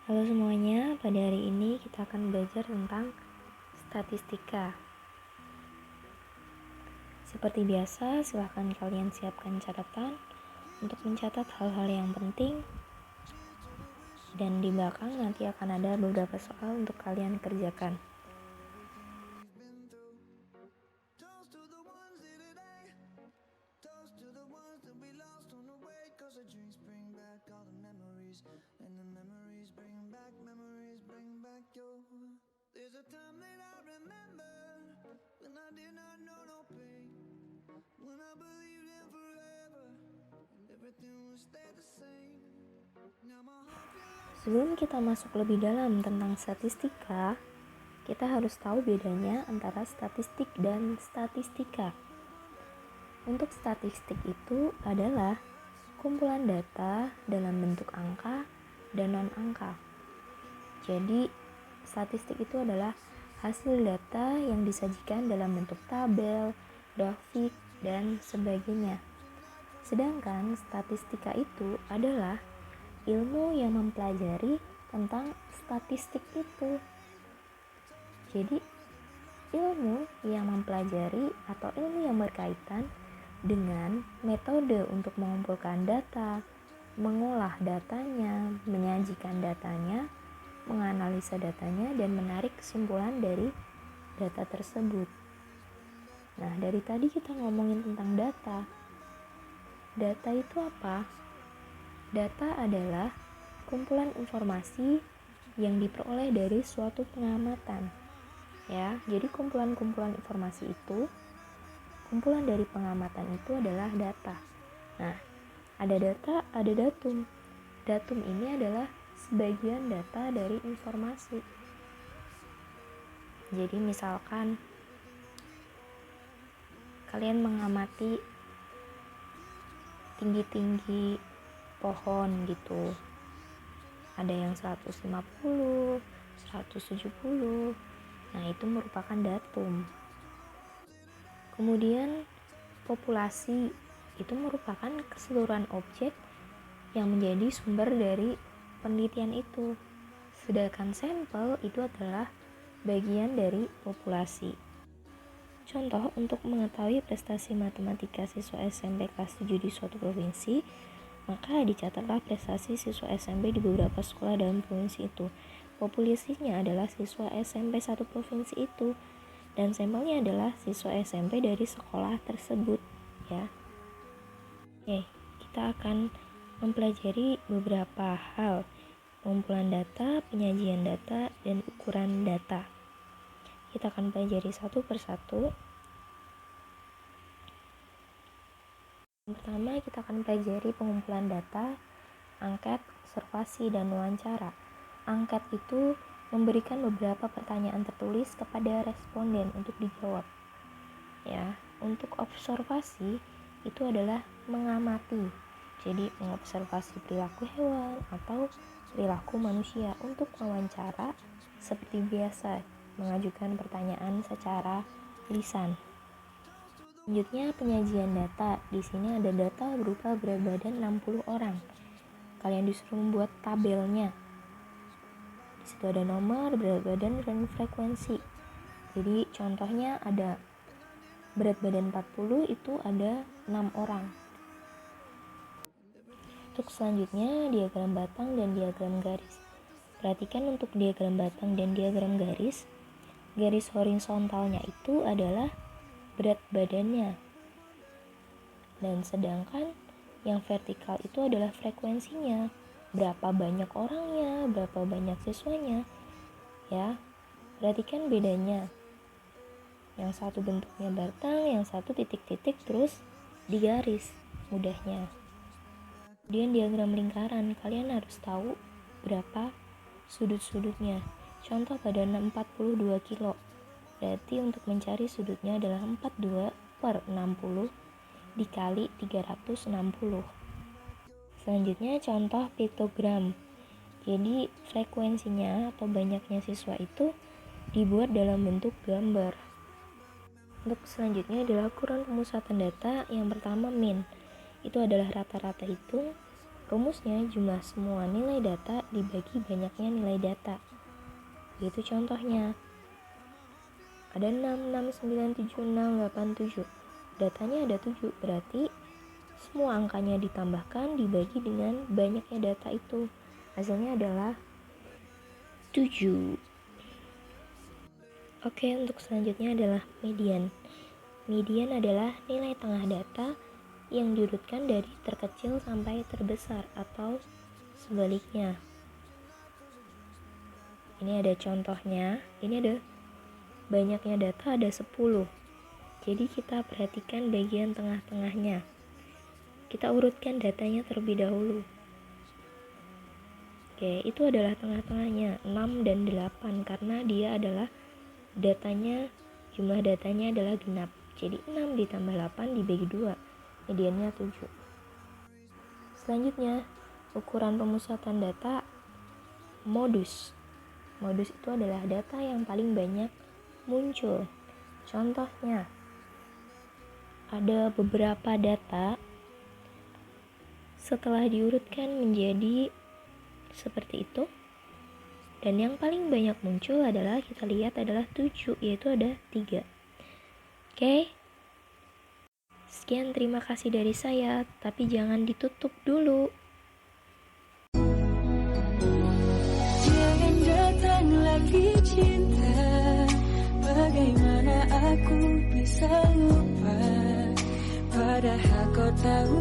Halo semuanya, pada hari ini kita akan belajar tentang statistika. Seperti biasa, silahkan kalian siapkan catatan untuk mencatat hal-hal yang penting. Dan di belakang nanti akan ada beberapa soal untuk kalian kerjakan. Sebelum kita masuk lebih dalam tentang statistika, kita harus tahu bedanya antara statistik dan statistika. Untuk statistik itu adalah kumpulan data dalam bentuk angka dan non-angka. Jadi, statistik itu adalah hasil data yang disajikan dalam bentuk tabel, grafik, dan sebagainya. Sedangkan statistika itu adalah ilmu yang mempelajari tentang statistik itu. Jadi, ilmu yang mempelajari atau ilmu yang berkaitan dengan metode untuk mengumpulkan data, mengolah datanya, menyajikan datanya, menganalisa datanya, dan menarik kesimpulan dari data tersebut. Nah, dari tadi kita ngomongin tentang data. Data itu apa? Data adalah kumpulan informasi yang diperoleh dari suatu pengamatan. Ya, jadi kumpulan-kumpulan informasi itu, kumpulan dari pengamatan itu adalah data. Nah, ada data, ada datum. Datum ini adalah sebagian data dari informasi. Jadi misalkan kalian mengamati tinggi-tinggi pohon gitu. Ada yang 150, 170. Nah, itu merupakan datum. Kemudian populasi itu merupakan keseluruhan objek yang menjadi sumber dari penelitian itu. Sedangkan sampel itu adalah bagian dari populasi. Contoh, untuk mengetahui prestasi matematika siswa SMP kelas 7 di suatu provinsi, maka dicatatlah prestasi siswa SMP di beberapa sekolah dalam provinsi itu. Populasinya adalah siswa SMP satu provinsi itu, dan sampelnya adalah siswa SMP dari sekolah tersebut, ya. Oke, kita akan mempelajari beberapa hal: pengumpulan data, penyajian data, dan ukuran data. Kita akan pelajari satu persatu. Yang pertama, kita akan pelajari pengumpulan data, angket, observasi, dan wawancara. Angket itu memberikan beberapa pertanyaan tertulis kepada responden untuk dijawab. Ya, untuk observasi itu adalah mengamati. Jadi mengobservasi perilaku hewan atau perilaku manusia. Untuk wawancara seperti biasa, mengajukan pertanyaan secara lisan. Selanjutnya penyajian data. Di sini ada data berupa berat badan 60 orang. Kalian disuruh membuat tabelnya. Di situ ada nomor, berat badan, dan frekuensi. Jadi contohnya ada berat badan 40, itu ada 6 orang. Untuk selanjutnya diagram batang dan diagram garis. Perhatikan untuk diagram batang dan diagram garis. Garis horizontalnya itu adalah berat badannya, dan sedangkan yang vertikal itu adalah frekuensinya, berapa banyak orangnya, berapa banyak siswanya. Ya, perhatikan bedanya. Yang satu bentuknya batang, yang satu titik-titik terus digaris mudahnya. Kemudian diagram lingkaran, kalian harus tahu berapa sudut-sudutnya. Contoh pada 42 kilo. Berarti untuk mencari sudutnya adalah 42 per 60 dikali 360. Selanjutnya contoh piktogram. Jadi frekuensinya atau banyaknya siswa itu dibuat dalam bentuk gambar. Untuk selanjutnya adalah ukuran pemusatan data. Yang pertama min. Itu adalah rata-rata hitung. Rumusnya jumlah semua nilai data dibagi banyaknya nilai data. Itu contohnya. Ada 6, 6, 9, 7, 6, 8, 7. Datanya ada 7, berarti semua angkanya ditambahkan dibagi dengan banyaknya data itu. Hasilnya adalah 7. Oke, untuk selanjutnya adalah median. Median adalah nilai tengah data yang diurutkan dari terkecil sampai terbesar atau sebaliknya. Ini ada contohnya. Ini ada banyaknya data, ada 10. Jadi kita perhatikan bagian tengah-tengahnya. Kita urutkan datanya terlebih dahulu. Oke, itu adalah tengah-tengahnya, 6 dan 8, karena dia adalah jumlah datanya adalah genap. Jadi 6 ditambah 8 dibagi 2, mediannya 7. Selanjutnya, ukuran pemusatan data modus. Modus itu adalah data yang paling banyak muncul. Contohnya, ada beberapa data setelah diurutkan menjadi seperti itu, dan yang paling banyak muncul adalah, kita lihat adalah 7, yaitu ada 3. Oke, sekian, terima kasih dari saya, tapi jangan ditutup dulu. Jangan datang lagi cinta, bagaimana aku bisa lupa, padahal kau tahu